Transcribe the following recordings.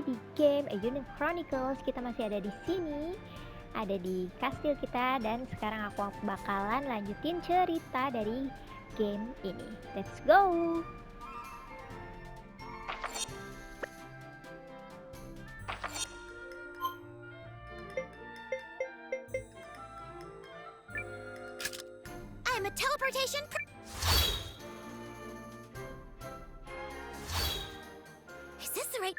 di game Eiyuden Chronicles. Kita masih ada di sini, ada di kastil kita, dan sekarang aku bakalan lanjutin cerita dari game ini. Let's go! I'm a teleportation Is this the right...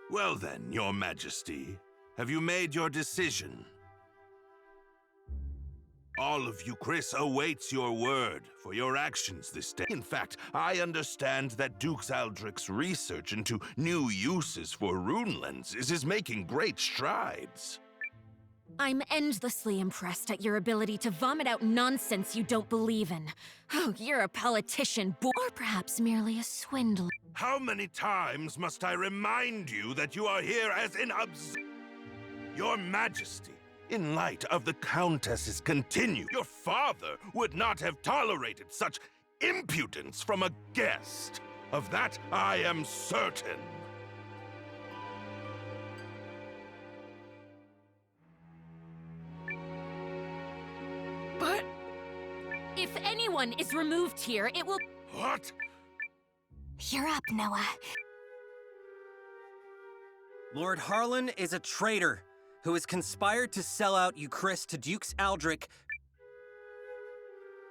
Well then, Your Majesty, have you made your decision? All of you, Chris, awaits your word for your actions this day. In fact, I understand that Duke Aldrich's research into new uses for rune lenses is making great strides. I'm endlessly impressed at your ability to vomit out nonsense you don't believe in. Oh, you're a politician, or perhaps merely a swindler. How many times must I remind you that you are here as an Your Majesty, in light of the Countess's your father would not have tolerated such impudence from a guest. Of that I am certain. But if anyone is removed here, it will... What? You're up, Noah. Lord Harlan is a traitor who has conspired to sell out Euchris to Duke Aldrich.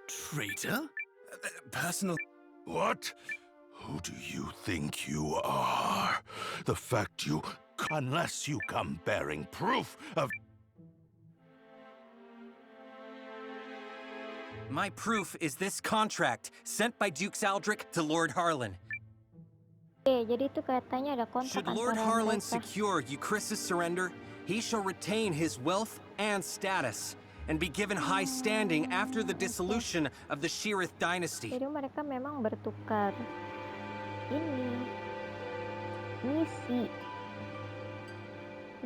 Traitor? Personal... What? Who do you think you are? The fact you... Unless you come bearing proof of... My proof is this contract sent by Duke Aldrich to Lord Harlan. Jadi itu katanya ada kontrak Should Lord antara Harlan mereka. secure Euchris' surrender, he shall retain his wealth and status, and be given high standing after the dissolution of the Sheerith dynasty. Jadi mereka memang bertukar ini misi.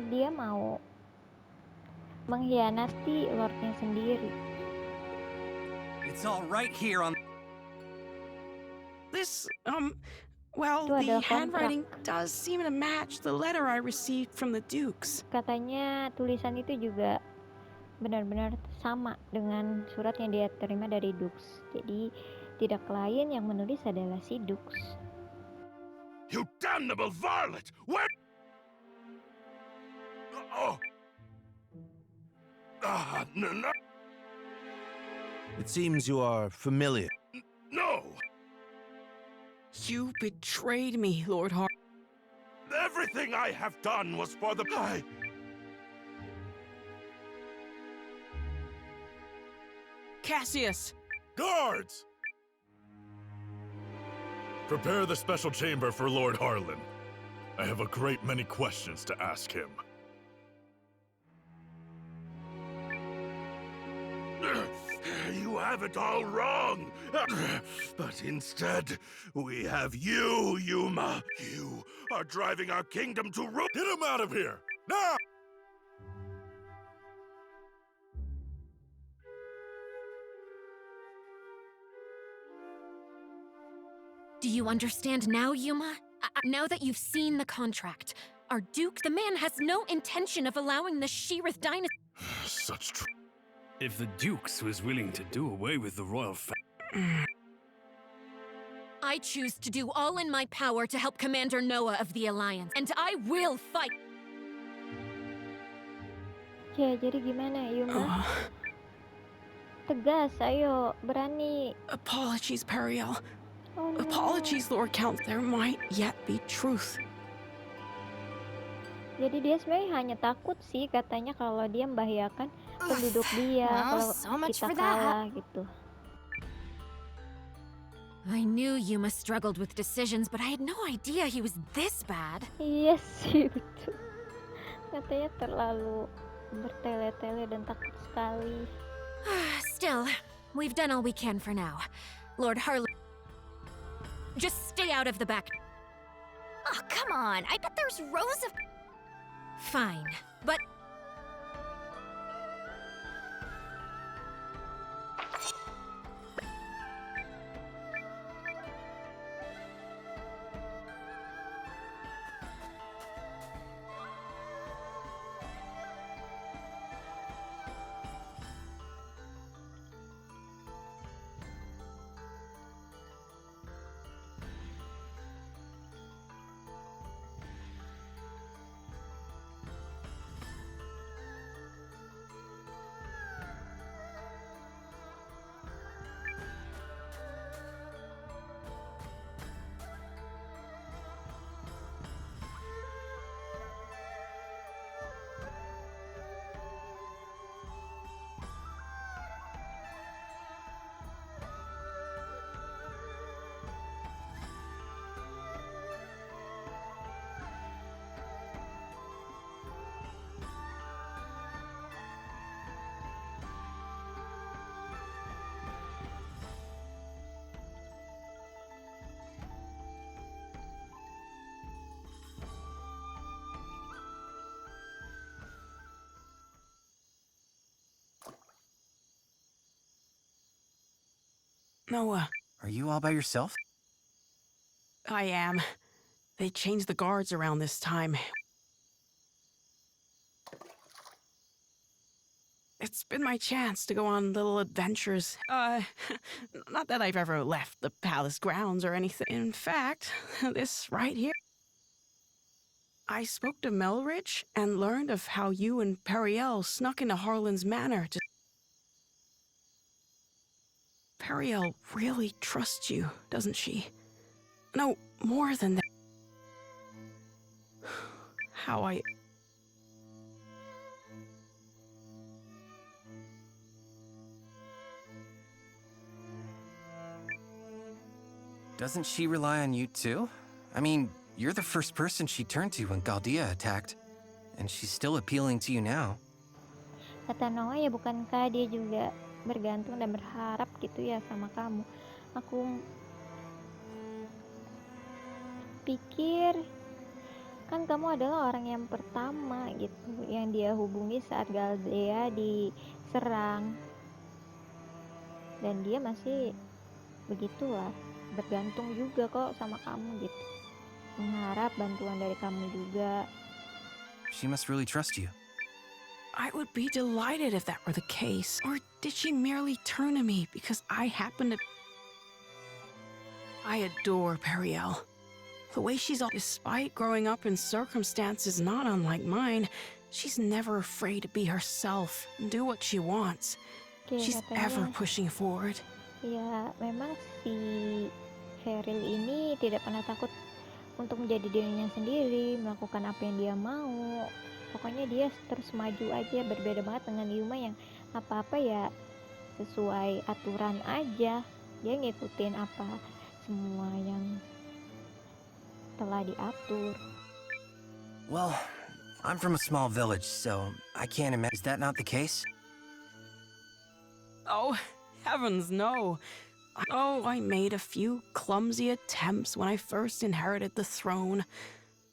Dia mau mengkhianati lordnya sendiri. It's all right here on... This, well, Itu the adalah handwriting kontrak. does seem to match the letter I received from the Dukes. Katanya tulisan itu juga benar-benar sama dengan surat yang dia terima dari Dux. Jadi tidak lain yang menulis adalah si Dux. You damnable varlet! Where... Oh! No. It seems you are familiar. No! You betrayed me, Lord Har... Everything I have done was for the... Cassius! Guards! Prepare the special chamber for Lord Harlan. I have a great many questions to ask him. You have it all wrong. But instead, we have you, Yuma. You are driving our kingdom to ruin. Get him out of here! Now! Do you understand now, Yuma? Now that you've seen the contract, our Duke, the man has no intention of allowing the Sheerith dynasty. Such tr- If the Dukes was willing to do away with the royal family. I choose to do all in my power to help Commander Noah of the Alliance, and I will fight. Ya, jadi gimana, Yuma? Oh, Tegas, ayo, berani. apologies, Periel. Oh, no. Apologies, Lord Count. There might yet be truth. Jadi dia sebenarnya hanya takut sih, katanya kalau dia membahayakan penduduk dia, Well, kalau so much kita for that. kalah gitu. I knew Yuma struggled with decisions, but I had no idea he was this bad. Iya sih, betul. Katanya terlalu bertele-tele dan takut sekali. Still, we've done all we can for now. Lord Harlan, just stay out of the back. Oh, come on. I bet there's rows of... Fine, but Noah, Are you all by yourself? I am. They changed the guards around this time. It's been my chance to go on little adventures. Not that I've ever left the palace grounds or anything. In fact, this right here. I spoke to Melrich and learned of how you and Periel snuck into Harlan's manor to... Periel really trusts you, doesn't she? No, more than that. How I... Doesn't she rely on you too? I mean, you're the first person she turned to when Galdea attacked. And she's still appealing to you now. Kata Noah, ya bukankah dia juga bergantung dan berharap gitu ya sama kamu. Aku pikir kan kamu adalah orang yang pertama gitu yang dia hubungi saat Galdea diserang, dan dia masih begitulah bergantung juga kok sama kamu gitu, mengharap bantuan dari kamu juga. She must really trust you. I would be delighted if that were the case. Or did she merely turn to me because I happen to... I adore Periel. The way she's all... Despite growing up in circumstances not unlike mine, she's never afraid to be herself and do what she wants. Oke, She's ever pushing forward. ya memang si Cheryl ini tidak pernah takut untuk menjadi dirinya sendiri, melakukan apa yang dia mau. Pokoknya dia terus maju aja, berbeda banget dengan Yuma yang apa-apa ya sesuai aturan aja. Dia ngikutin apa semua yang telah diatur. Well, I'm from a small village, so I can't imagine. Is that not the case? Oh, Heavens, no. Oh, I made a few clumsy attempts when I first inherited the throne,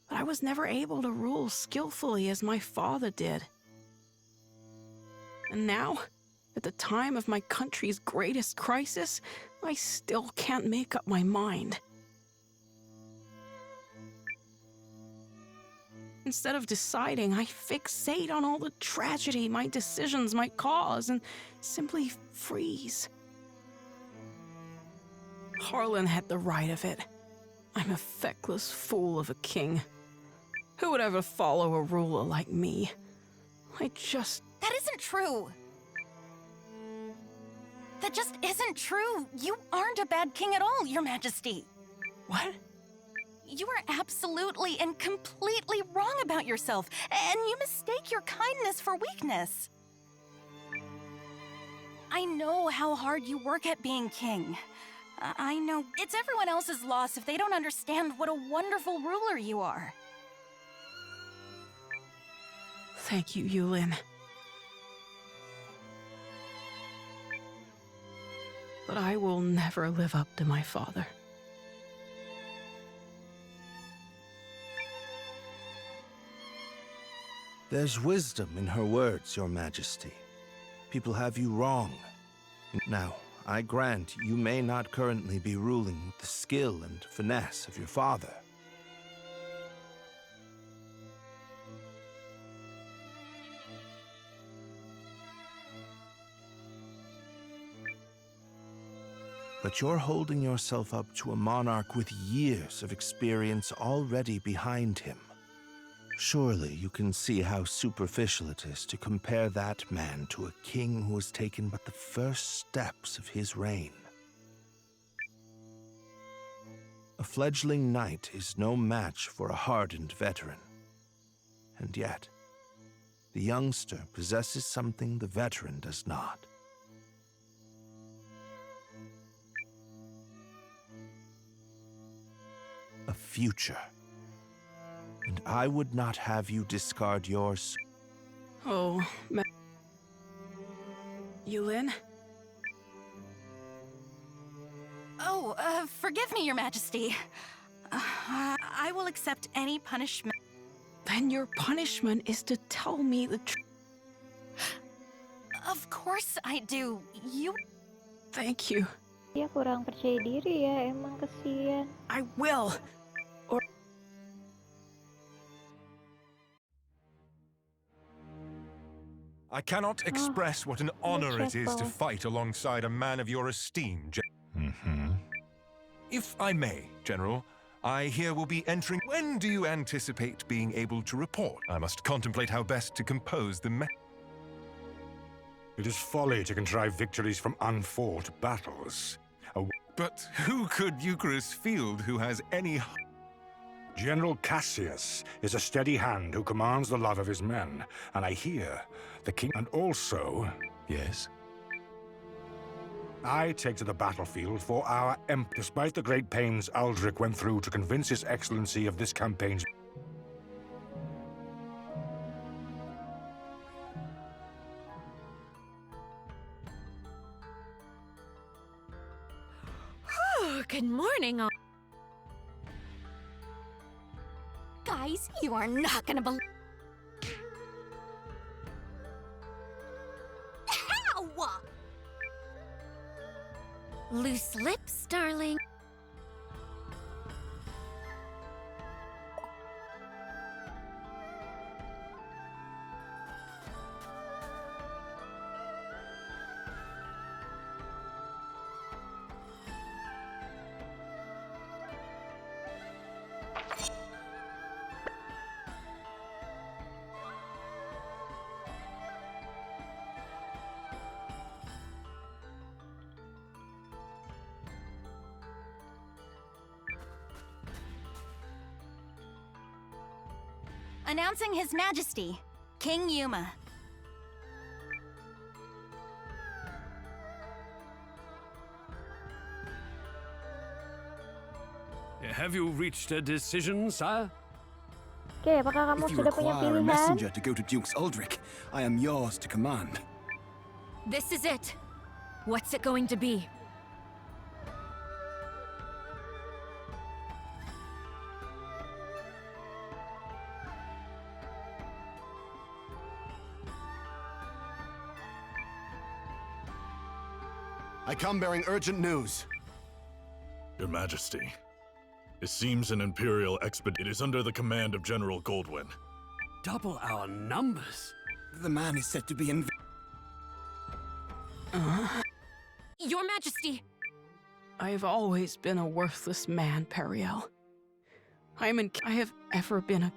but I was never able to rule skillfully as my father did. And now, at the time of my country's greatest crisis, I still can't make up my mind. Instead of deciding, I fixate on all the tragedy my decisions might cause and simply freeze. Harlan had the right of it. I'm a feckless fool of a king. Who would ever follow a ruler like me? That isn't true. That just isn't true. You aren't a bad king at all, Your Majesty. What? You are absolutely and completely wrong about yourself, and you mistake your kindness for weakness. I know how hard you work at being king. I know it's everyone else's loss if they don't understand what a wonderful ruler you are. Thank you, Eiyuden. But I will never live up to my father. There's wisdom in her words, Your Majesty. People have you wrong. Now, I grant you may not currently be ruling with the skill and finesse of your father. But you're holding yourself up to a monarch with years of experience already behind him. Surely you can see how superficial it is to compare that man to a king who has taken but the first steps of his reign. A fledgling knight is no match for a hardened veteran. And yet, the youngster possesses something the veteran does not. A future. And I would not have you discard yours. Oh, Eiyuden? Oh, forgive me, Your Majesty. I will accept any punishment. Then your punishment is to tell me the truth. Of course I do. Thank you. Dia kurang percaya diri ya, emang kesian. I will. I cannot express what an honor it is to fight alongside a man of your esteem, If I may, General, I here will be entering. When do you anticipate being able to report? I must contemplate how best to compose the It is folly to contrive victories from unfought battles. But who could Eucharist field who has any... General Cassius is a steady hand who commands the love of his men, and I hear the king... And also... Yes? I take to the battlefield for our despite the great pains Aldrich went through to convince His Excellency of this campaign's... Oh, good morning, all. Guys, you are not gonna believe. Ow! Loose lips, darling. Announcing His Majesty, King Yuma. Have you reached a decision, sire? Oke, apakah kamu If you sudah punya require a pilihan? messenger to go to Duke's Aldrich, I am yours to command. This is it. What's it going to be? I come bearing urgent news. Your Majesty, it seems an Imperial expedition is under the command of General Goldwyn. Double our numbers. The man is said to be in... Your Majesty! I have always been a worthless man, Periel. I have ever been a...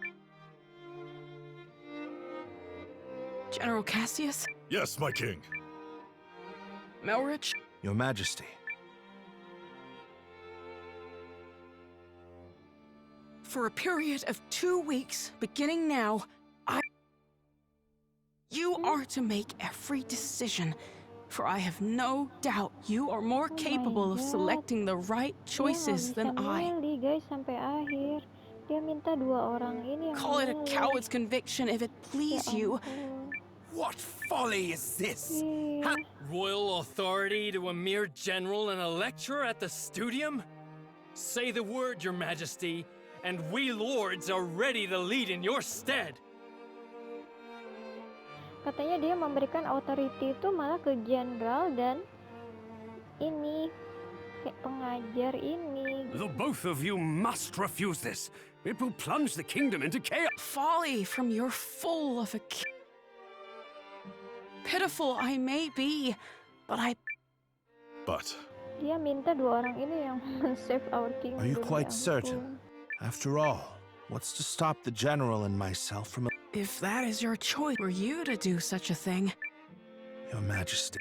General Cassius? Yes, my king. Melrich? Your Majesty. For a period of 2 weeks, beginning now, You are to make every decision, for I have no doubt you are more capable of selecting the right choices than I. Guys, sampai akhir. Dia minta 2 orang ini yang Call it a milih. coward's conviction if it please you. What folly is this? Iya. Royal authority to a mere general and a lecturer at the studium? Say the word, Your Majesty, and we lords are ready to lead in your stead. Katanya dia memberikan authority itu malah ke jenderal dan ini kayak pengajar ini. The both of you must refuse this. It will plunge the kingdom into chaos. Folly from your fool of a pitiful I may be, but Dia minta 2 orang ini yang save our kingdom. Are you quite ya certain? ampun. After all, what's to stop the general and myself from... if that is your choice, for you to do such a thing. Your Majesty.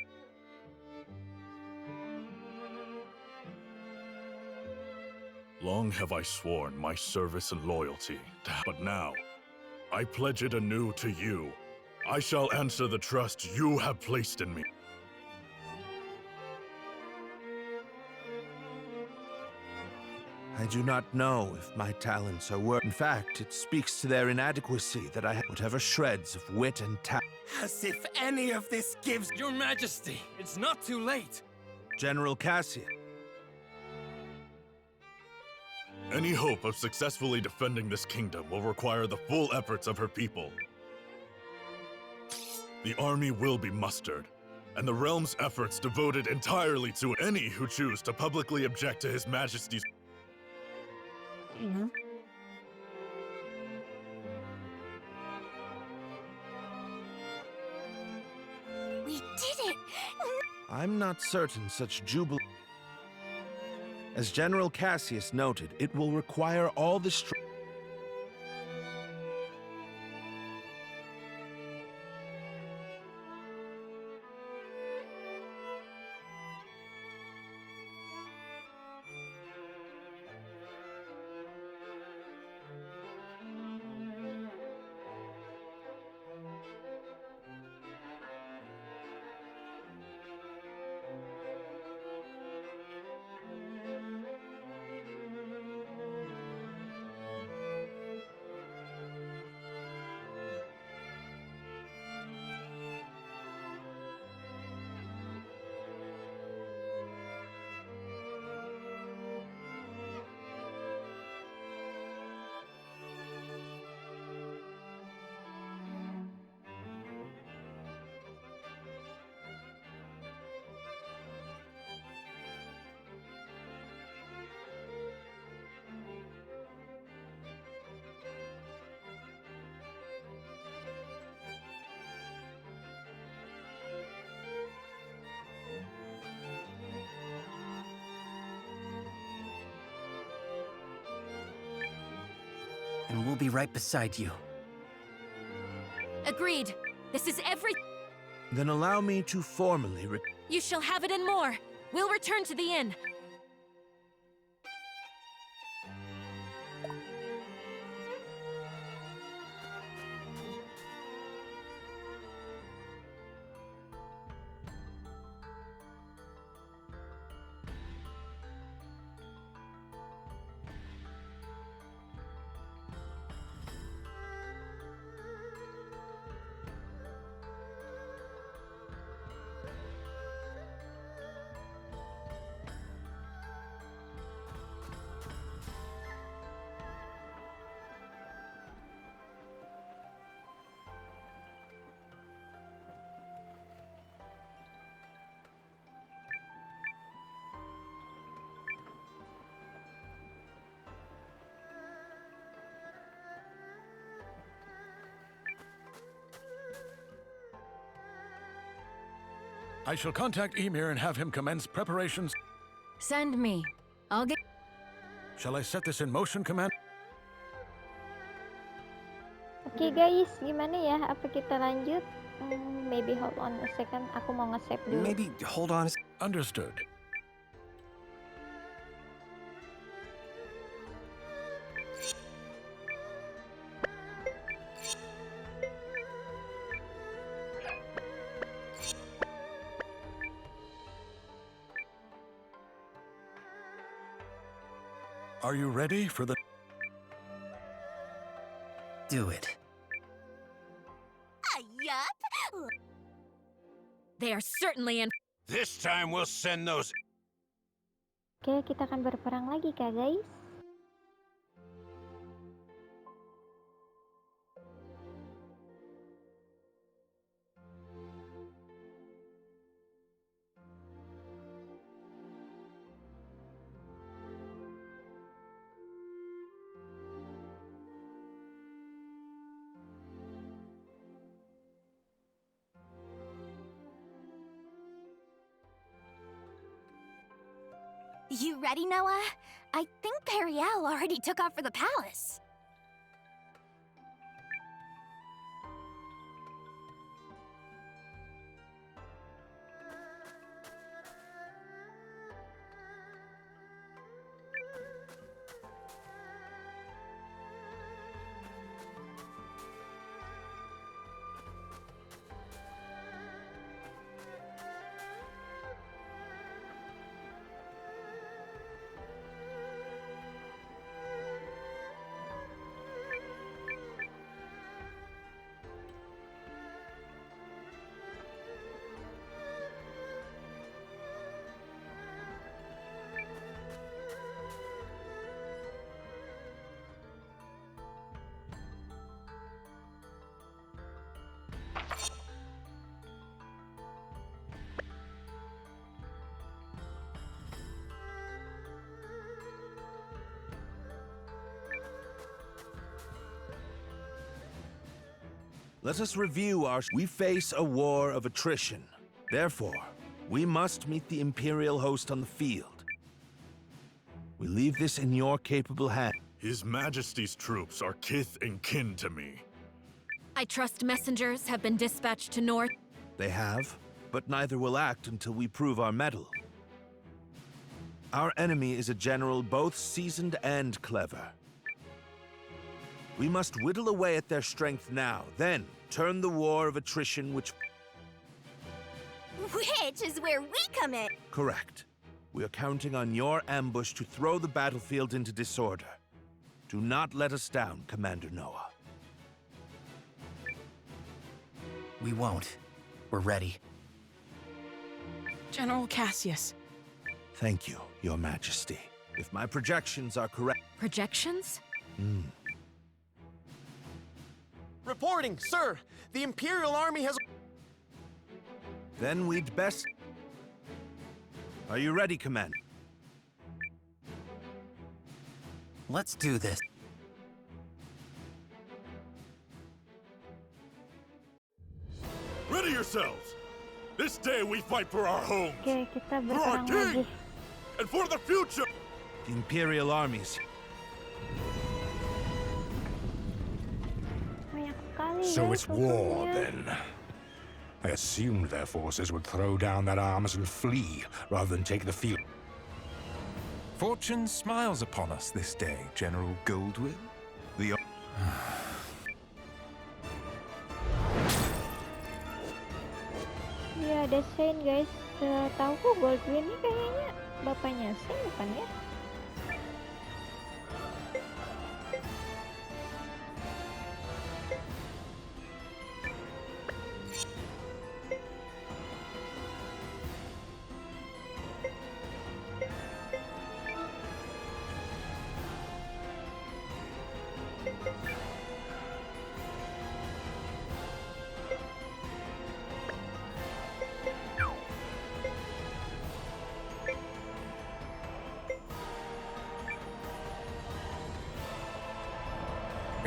Long have I sworn my service and loyalty, but now, I pledge it anew to you. I shall answer the trust you have placed in me. I do not know if my talents are worth... In fact, it speaks to their inadequacy that I have whatever shreds of wit and talent. As if any of this gives... Your Majesty, it's not too late. General Cassius. Any hope of successfully defending this kingdom will require the full efforts of her people. The army will be mustered, and the realm's efforts devoted entirely to any who choose to publicly object to His Majesty's... We did it! I'm not certain such jubilee... As General Cassius noted, it will require all the strength... And we'll be right beside you. Agreed. This is every... Then allow me to formally... You shall have it and more. We'll return to the inn. I shall contact Emir and have him commence preparations. Send me. I'll get. Shall I set this in motion, Command? Oke guys, gimana ya? Apa kita lanjut? Maybe hold on a second. Aku mau nge-save dulu. Maybe hold on. Understood. Are you ready for the... Do it. Yup. They are certainly in. This time we'll send those. Oke, kita akan berperang lagi kah guys? You ready, Noah? I think Periel already took off for the palace. Let us review our... We face a war of attrition. Therefore, we must meet the Imperial host on the field. We leave this in your capable hands. His Majesty's troops are kith and kin to me. I trust messengers have been dispatched to North. They have, but neither will act until we prove our mettle. Our enemy is a general both seasoned and clever. We must whittle away at their strength now, then turn the war of attrition which... Which is where we come in. Correct. We are counting on your ambush to throw the battlefield into disorder. Do not let us down, Commander Noah. We won't. We're ready. General Cassius. Thank you, Your Majesty. If my projections are correct... Projections? Reporting, sir! The Imperial Army has... Then we'd best... Are you ready, Commander? Let's do this. Ready yourselves! This day we fight for our homes, Oke, kita for our berperang king, lagi. and for the future! The Imperial armies... Banyak sekali So guys it's war, musuhnya. then. I assumed their forces would throw down their arms and flee, rather than take the field. Fortune smiles upon us this day, General Goldwill. The... Iya, ada Shane guys. Setahuku Goldwyn ini kayaknya bapaknya Shane bukan ya?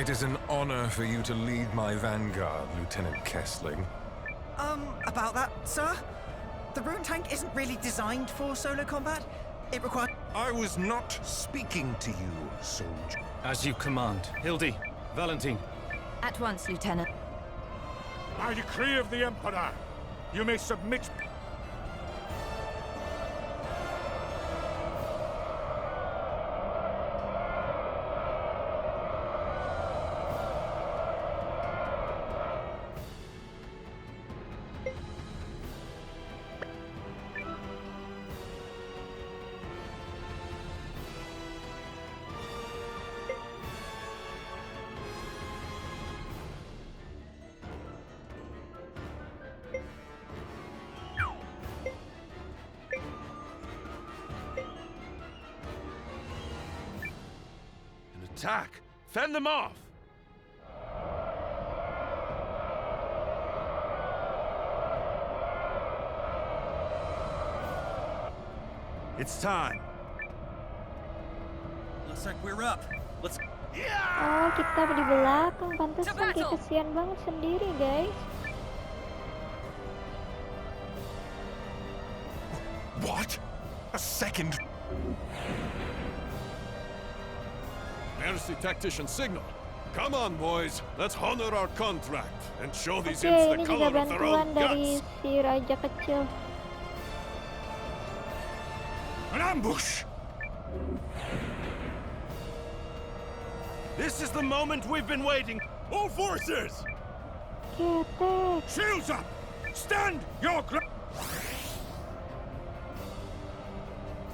It is an honor for you to lead my vanguard, Lieutenant Kessling. About that, sir? The rune tank isn't really designed for solo combat. It requires... I was not speaking to you, soldier. As you command. Hildy, Valentine. At once, Lieutenant. By decree of the Emperor, you may submit... Attack! Fend them off! It's time. Looks like we're up. Let's... Oh, kita di belakang. Pantesan kayak kesian banget sendiri, guys. What? A second? Mercy Tactician signal. Come on, boys. Let's honor our contract and show these Oke, imps ini the juga color of their bantuan own dari guts. si raja kecil. An ambush! This is the moment we've been waiting. All forces! Ketek. Shields up! Stand your ground!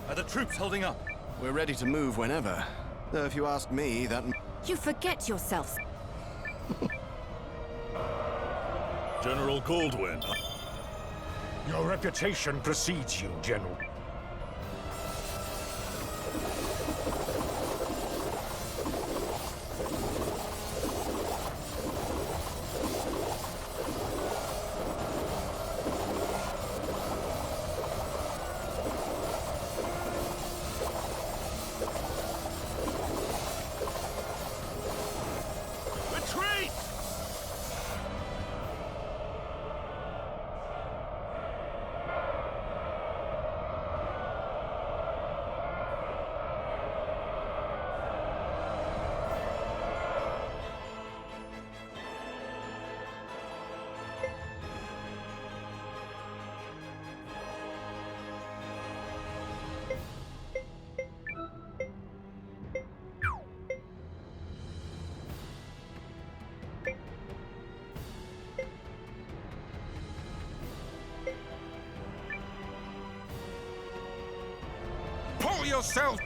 Are the troops holding up? We're ready to move whenever. Though if you ask me, that... You forget yourself. General Goldwyn. Your reputation precedes you, General. Retreat! Pull yourself!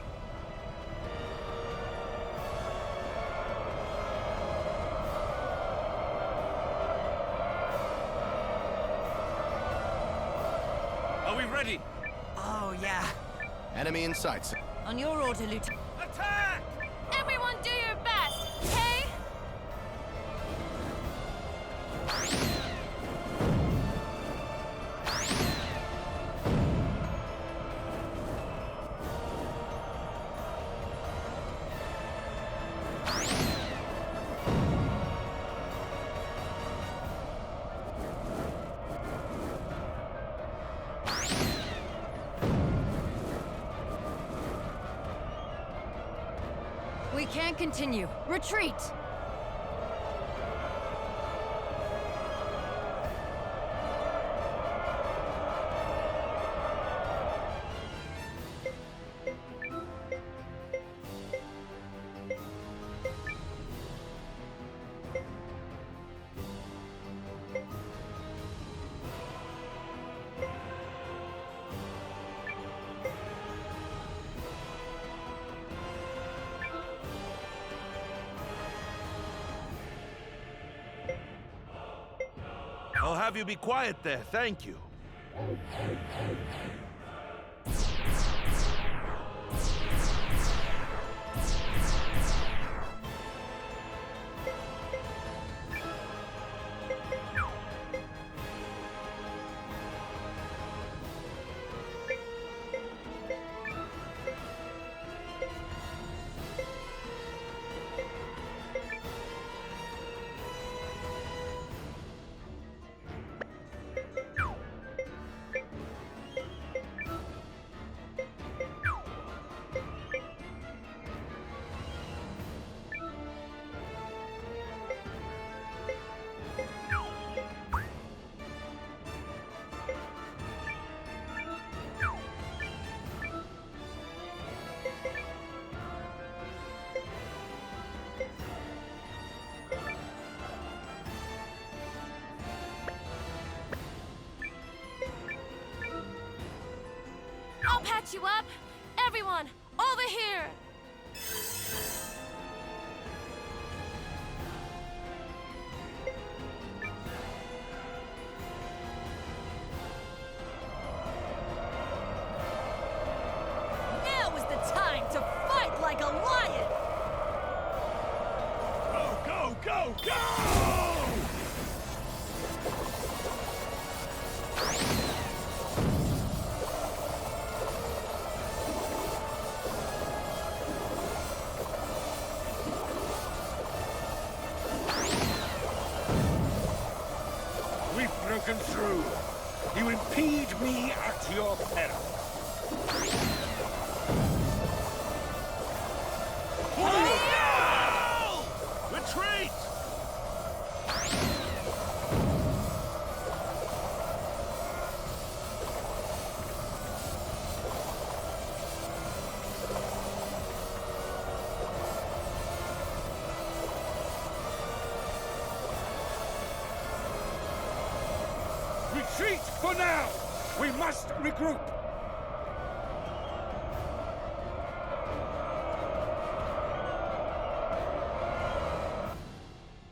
Are we ready? Oh, yeah. Enemy in sight, sir. On your order, Lieutenant. Attack! Everyone do your best, okay? We can't continue. Retreat! I'll have you be quiet there, thank you. I'll patch you up! Everyone, over here! Now is the time to fight like a lion! Go, go, go, go! We've broken through. You impede me at your peril. Retreat! Retreat for now! We must regroup!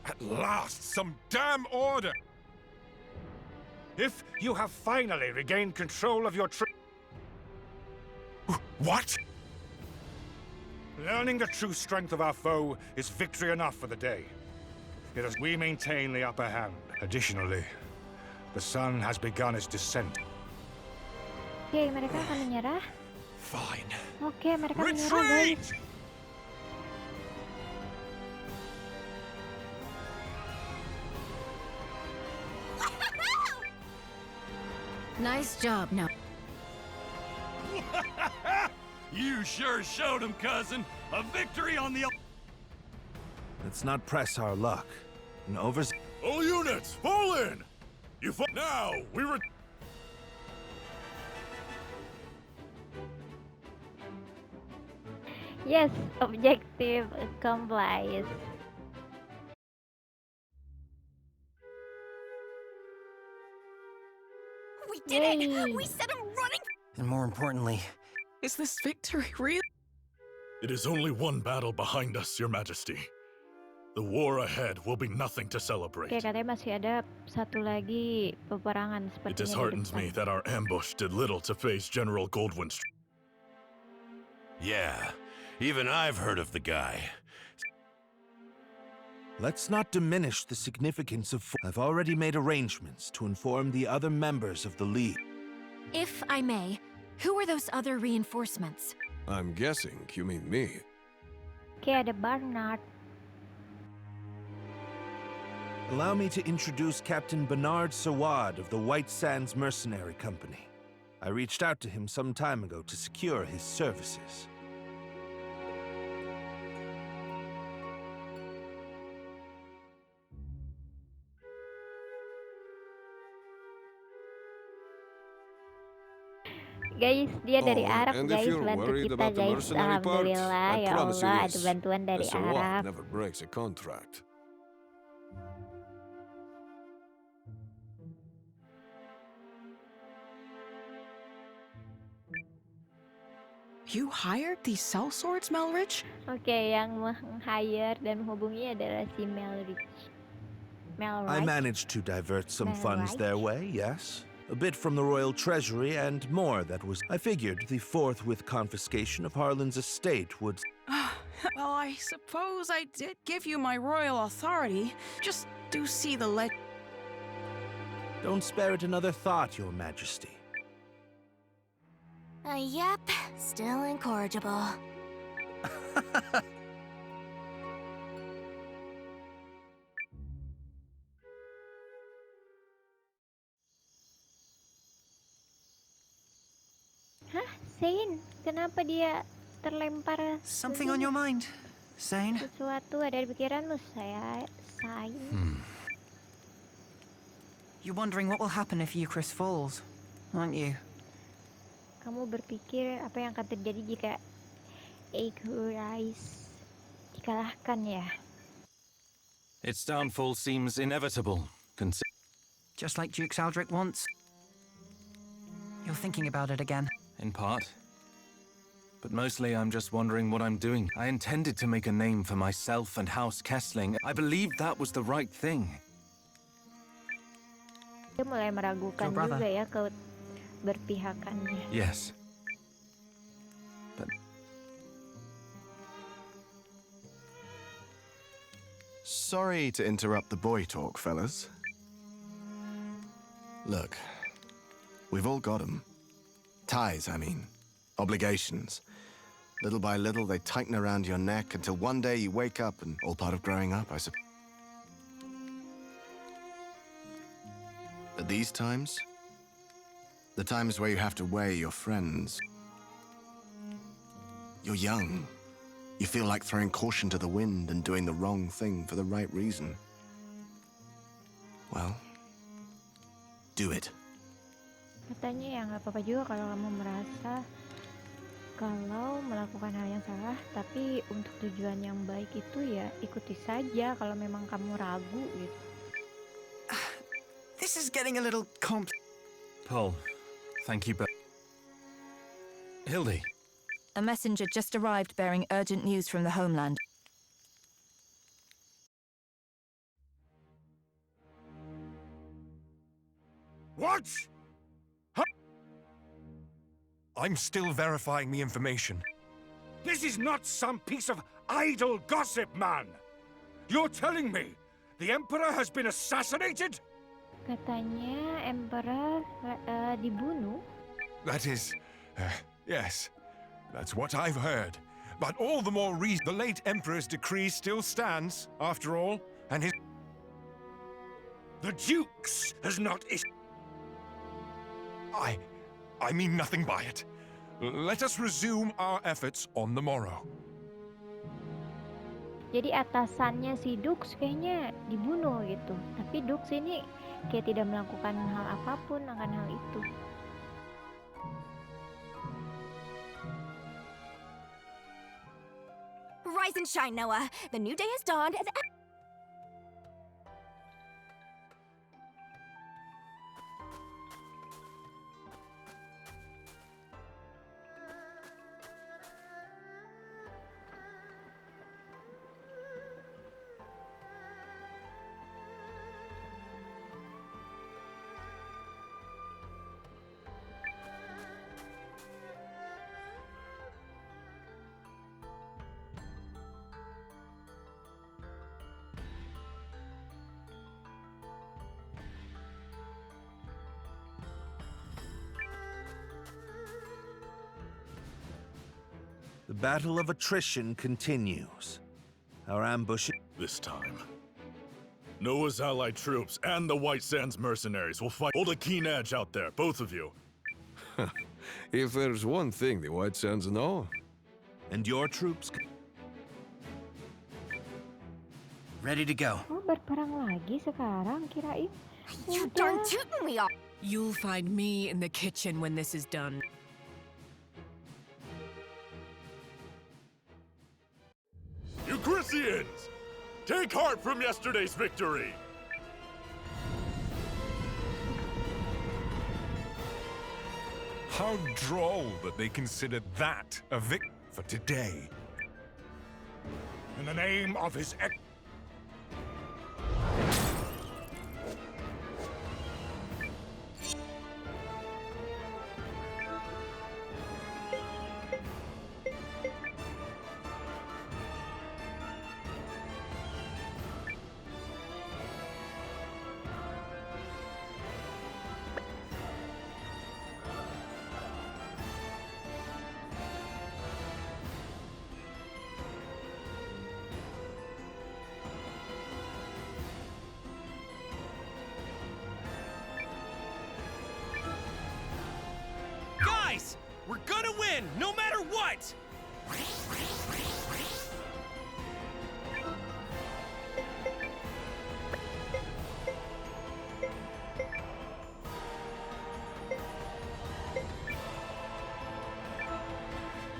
At last, some damn order! If you have finally regained control of your What? Learning the true strength of our foe is victory enough for the day. Yet as we maintain the upper hand. Additionally, the sun has begun its descent. Oke, mereka akan menyerah. Fine. Oke, mereka menyerah, guys. Nice job, no. You sure showed him, cousin. A victory on the... Let's not press our luck. An All units, fall in! You now, we were... Yes, objective accomplished. We did it! We set him running! And more importantly, Is this victory real? It is only one battle behind us, Your Majesty. The war ahead will be nothing to celebrate. Oke, katanya masih ada satu lagi peperangan It sepertinya di disheartens depan. me that our ambush did little to face General Goldwyn's. Yeah, even I've heard of the guy. Let's not diminish the significance of. I've already made arrangements to inform the other members of the League. If I may, who are those other reinforcements? I'm guessing you mean me. Oke, ada Barnard. Allow me to introduce Captain Bernard Sawad of the White Sands Mercenary Company. I reached out to him some time ago to secure his services. Guys, dia dari Oh, Arab, and if guys. you're Bantu worried kita, about the guys. mercenary part, Alhamdulillah, I ya promise you Allah, ada this. bantuan dari The Sawat Arab. never breaks a contract. You hired these sellswords, Melrich? Oke, yang meng-hire dan menghubungi adalah si Melrich. I managed to divert some funds their way, yes. A bit from the royal treasury and more that was... I figured the forthwith confiscation of Harlan's estate would... Well, I suppose I did give you my royal authority. Just do see the Don't spare it another thought, Your Majesty. Yep, still incorrigible. Hah? Zane? Kenapa dia terlempar Something on your mind, Zane? sesuatu ada di pikiranmu, saya Zane. You're wondering what will happen if Eucharist falls, aren't you? Kamu berpikir apa yang akan terjadi jika Eucharist dikalahkan ya? Its downfall seems inevitable. Just like Duke Saldric once. You're thinking about it again. In part. But mostly I'm just wondering what I'm doing. I intended to make a name for myself and House Kessling. I believed that was the right thing. Dia mulai meragukan Your brother. juga ya keberpihakannya. Yes. But Sorry to interrupt the boy talk, fellas. Look, we've all got 'em. Ties, I mean. Obligations. Little by little, they tighten around your neck until one day you wake up and all part of growing up, I suppose. But these times, the times where you have to weigh your friends, you're young. You feel like throwing caution to the wind and doing the wrong thing for the right reason. Well, do it. Katanya ya nggak apa-apa juga kalau kamu merasa kalau melakukan hal yang salah, tapi untuk tujuan yang baik itu ya ikuti saja kalau memang kamu ragu gitu. This is getting a little Paul, thank you both. Hildy. A messenger just arrived bearing urgent news from the homeland. What? I'm still verifying the information. This is not some piece of idle gossip, man! You're telling me the Emperor has been assassinated? Katanya Emperor dibunuh. That is, yes, that's what I've heard. But all the more reason the late Emperor's decree still stands, after all, and his... The Duke's has not issued... I mean nothing by it. Let us resume our efforts on the morrow. Jadi atasannya si Dux kayaknya dibunuh gitu. Tapi Dux ini kayak tidak melakukan hal apapun akan hal itu. Rise and shine, Noah. The new day has dawned and... The battle of attrition continues. Our ambush... This time, Noah's allied troops and the White Sands mercenaries will fight. Hold a keen edge out there, both of you. If there's one thing the White Sands know... And your troops... Ready to go. Oh, berperang lagi sekarang, kirain. You darn tootin' we are. You'll find me in the kitchen when this is done. Eucrisians! Take heart from yesterday's victory! How droll that they consider that a victory for today. In the name of his... Guys, we're gonna win, no matter what!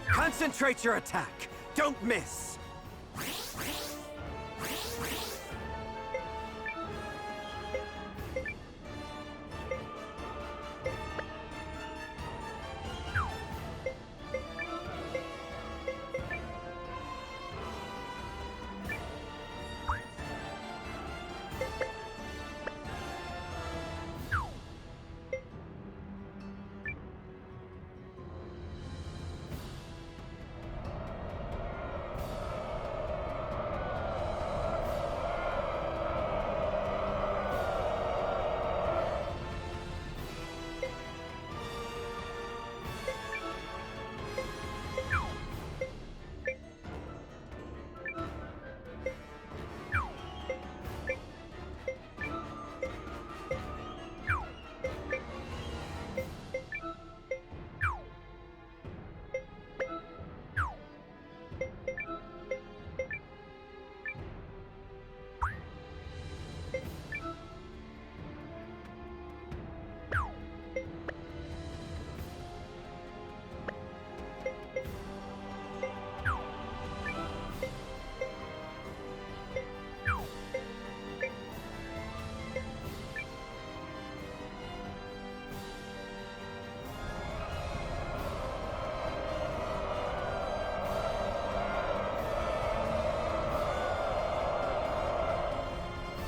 Concentrate your attack. Don't miss.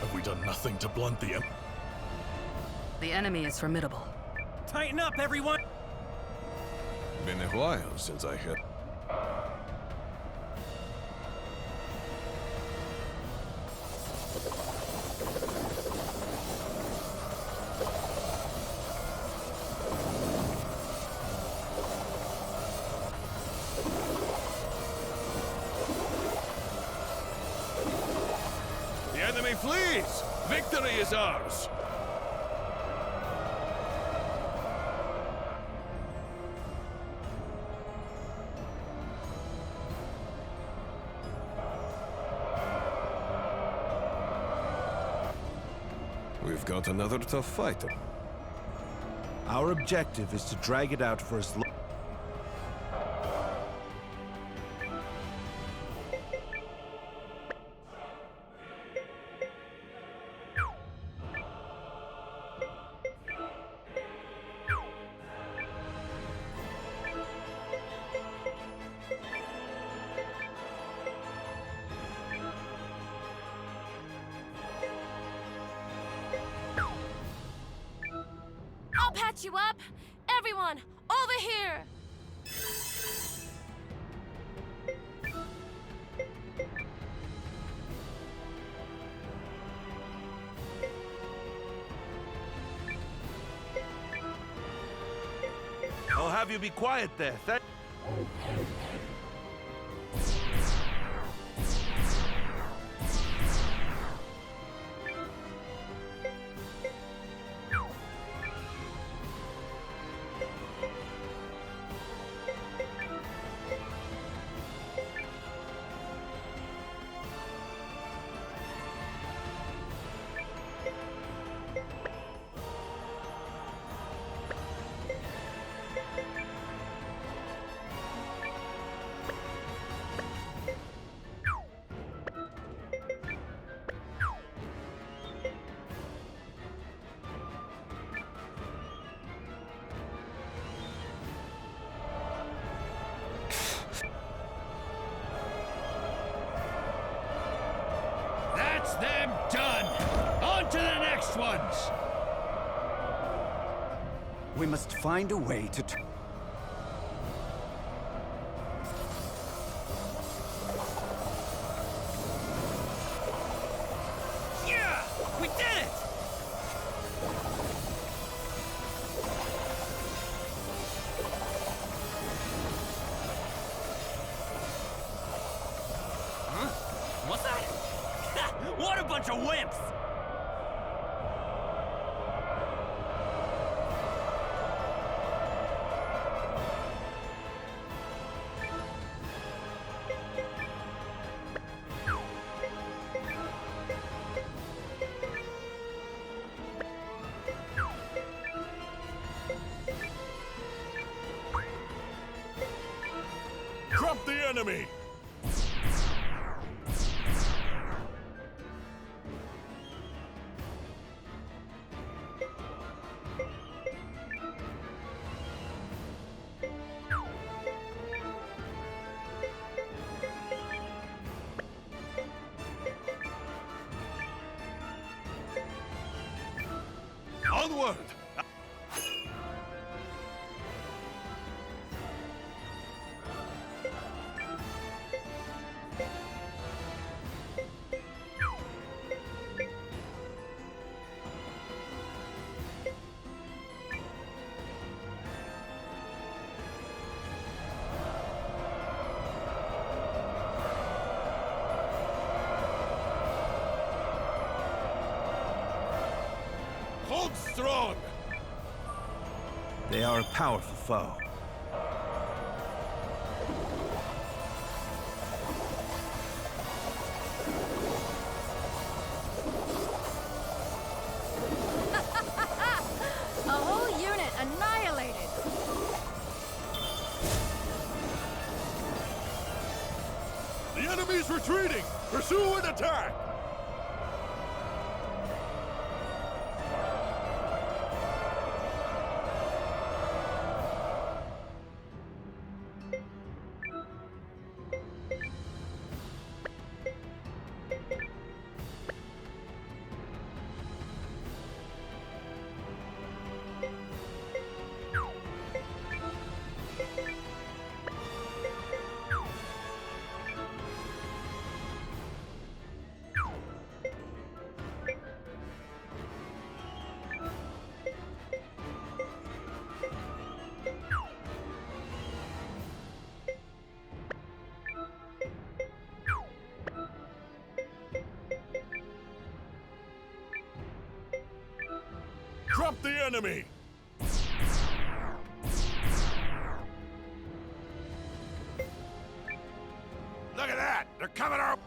Have we done nothing to blunt the The enemy is formidable. Tighten up, everyone! Been a while since I had... The enemy flees! Victory is ours! We've got another tough fighter. Our objective is to drag it out for as long... I'll patch you up! Everyone, over here! I'll have you be quiet there. That's them done! On to the next ones! We must find a way to... Yeah! We did it! Huh? What's that? What a bunch of wimps! Drop the enemy! Onward! Hold strong! They are a powerful foe. A whole unit annihilated! The enemy's retreating! Pursue and attack! Disrupt the enemy! Look at that! They're coming out!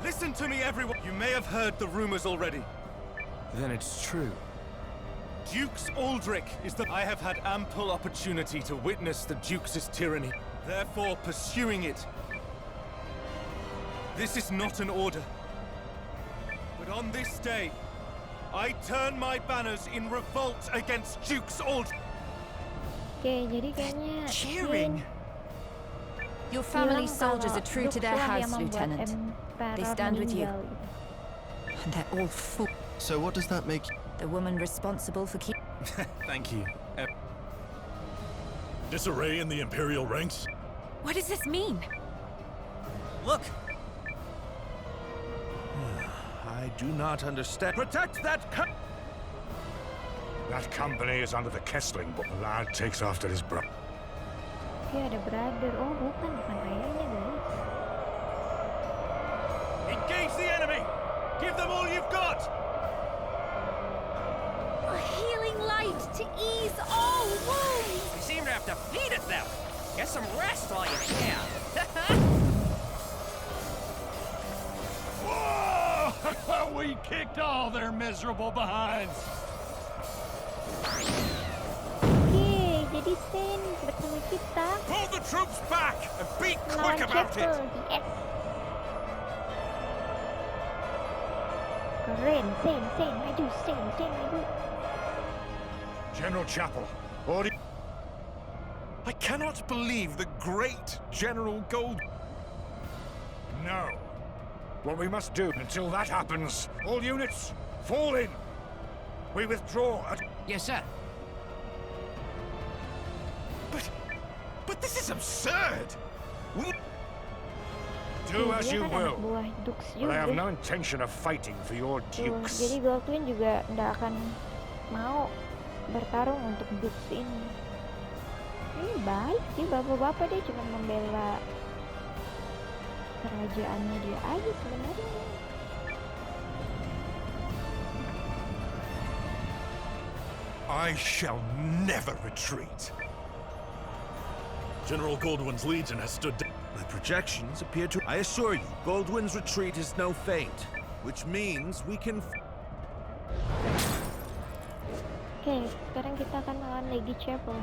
Listen to me, everyone! You may have heard the rumors already. Then it's true. Dukes Aldrich is the... I have had ample opportunity to witness the Duke's tyranny, therefore pursuing it. This is not an order. But on this day, I turn my banners in revolt against Dukes Aldrich. Oke, jadi kayaknya Cheering. Your family soldiers are true to their house, Lieutenant. They stand with you. And they're all full. So what does that make you? The woman responsible for keep. Thank you. Disarray in the Imperial ranks? What does this mean? Look! I do not understand. Protect that That company is under the Kessling, but the lad takes after his brother. Oke, ada brother. Oh, bukan ayahnya, guys. Engage the enemy! Give them all you've got! A healing light to ease all wounds! You seem to have defeated them! Get some rest while you can! Whoa! We kicked all their miserable behinds! Oke, jadi Sen bersama kita. Pull the troops back and be Lawan quick about it! Chapel. Yes. Keren, Sen, maju, Sen, maju. General Chapel, order... I cannot believe the great General Gold... No. What we must do until that happens, all units, fall in. We withdraw at... Yes, sir. But this is absurd! We... Do as Dia you kan anak will. buah Dukes But I have juga. no intention of fighting for your Tuh, dukes. jadi Baldwin juga nggak akan mau bertarung untuk Dukes ini. Ini baik sih, bapak-bapak dia cuma membela kerajaannya dia aja sebenarnya. I shall never retreat. General Goldwyn's legion has stood down. My projections appear to... I assure you, Goldwyn's retreat is no feint, which means we can... Oke, sekarang kita akan melawan Lady Chapel.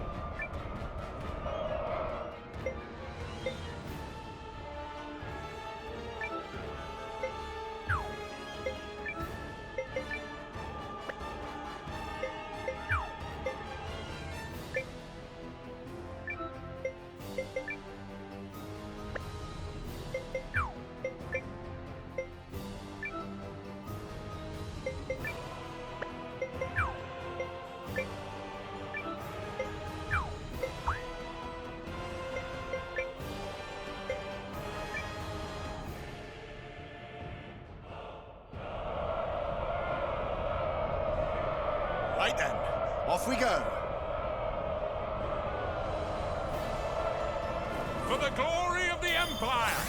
Right then, off we go. For the glory of the Empire!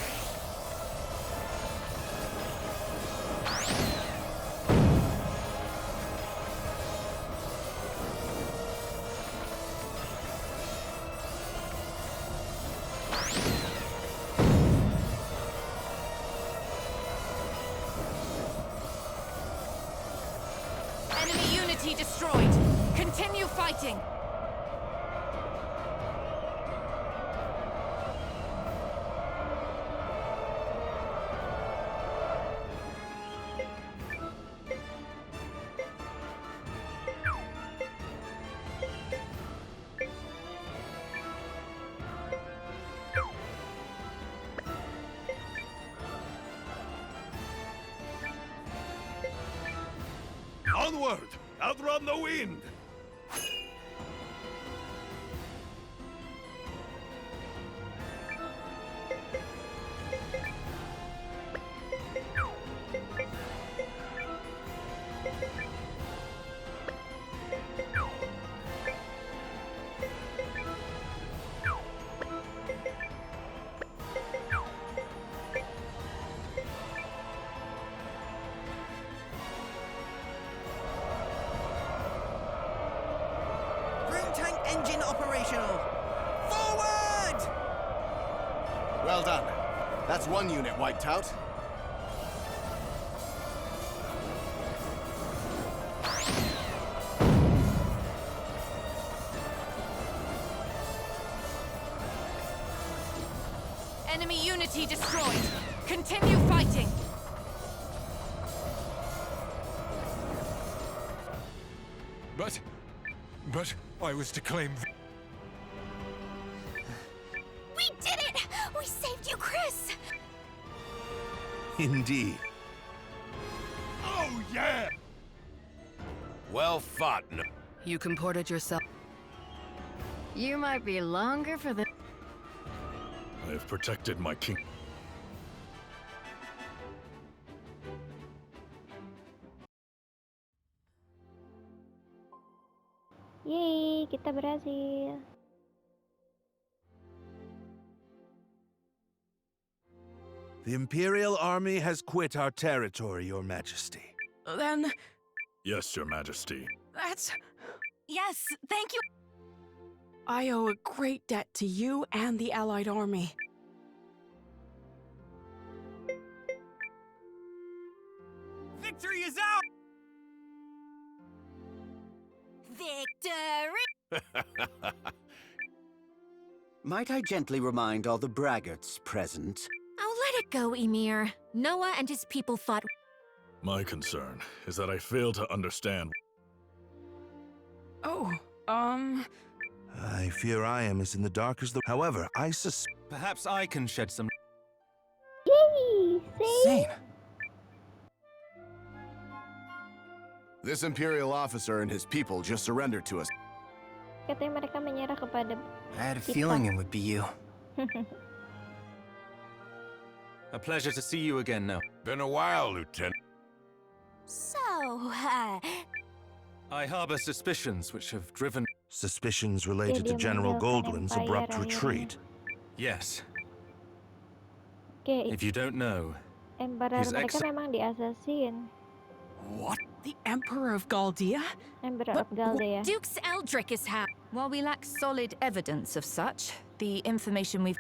Enemy unity destroyed. Continue fighting. Onward! Outrun the wind! engine operational! Forward! Well done. That's one unit wiped out. Enemy unity destroyed. Continue fighting. But I was to claim. We did it! We saved you, Chris! Indeed. Oh, yeah! Well fought, no. You comported yourself. You might be longer for the... I have protected my king. Yeay, kita berhasil. The Imperial Army has quit our territory, Your Majesty. Then, Yes, Your Majesty. that's... Yes, thank you. I owe a great debt to you and the Allied army. Victory is out! Victory! Might I gently remind all the braggarts present? Oh, let it go, Emir. Noah and his people fought. My concern is that I fail to understand. Oh, I fear I am as in the dark as the... However, I suspect... Perhaps I can shed some... Yay! See? This Imperial officer and his people just surrendered to us. Katanya mereka menyerah kepada I had a kita. feeling it would be you. A pleasure to see you again, Noah. Been a while, Lieutenant. So, I harbor suspicions which have driven... Suspicions related to General Goldwyn's abrupt retreat. Yes. Oke, If you don't know, Emperor His mereka Ex- memang diasasin. what? The Emperor of Galdea? Emperor of Galdea. Duke's Eldrick is how. While we lack solid evidence of such, the information we've...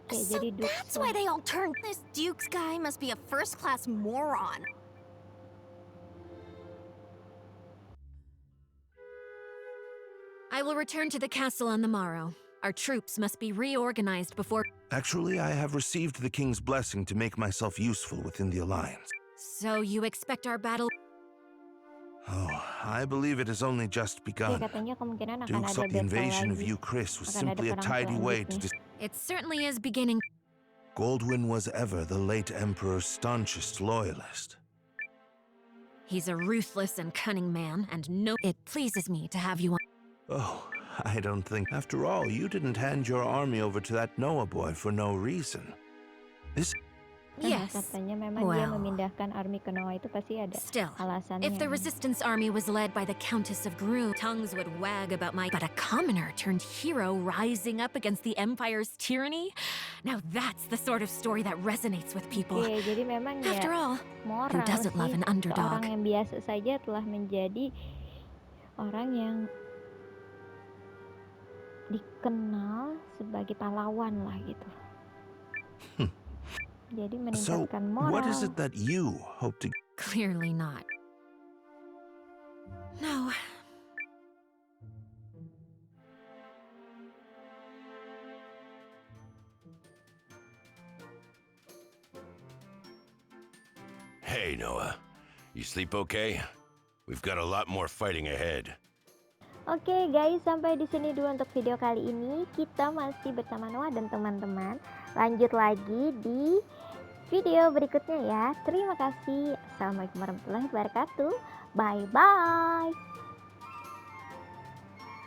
Oke, So jadi Duke that's why they all turned. This Duke's guy must be a first-class moron. I will return to the castle on the morrow. Our troops must be reorganized before... Actually, I have received the King's blessing to make myself useful within the Alliance. So you expect our battle... Oh, I believe it has only just Oke, begun. katanya kemungkinan akan Duke ada thought the battle invasion of lagi. you, Chris, was Akan ada simply a perang tidy way to... selanjutnya. It certainly is beginning... Goldwyn was ever the late Emperor's staunchest loyalist. He's a ruthless and cunning man, and no... It pleases me to have you on... Oh, I don't think... After all, you didn't hand your army over to that Noah boy for no reason. This... Yes. Katanya memang dia Well. memindahkan army ke Noah itu pasti ada Still, alasannya. if the resistance army was led by the Countess of Groom, tongues would wag about my... But a commoner turned hero rising up against the Empire's tyranny? Now that's the sort of story that resonates with people. Oke, jadi memang After ya all, moral who doesn't love sih, an underdog? Orang yang biasa saja telah menjadi orang yang dikenal sebagai pahlawan lah gitu. Jadi So, meningkatkan moral. what is it that you hope to... Clearly not. No. Hey, Noah. You sleep okay? We've got a lot more fighting ahead. Oke guys, sampai di sini dulu untuk video kali ini. Kita masih bersama Noah dan teman-teman. Lanjut lagi di video berikutnya ya. Terima kasih. Assalamualaikum warahmatullahi wabarakatuh. Bye bye.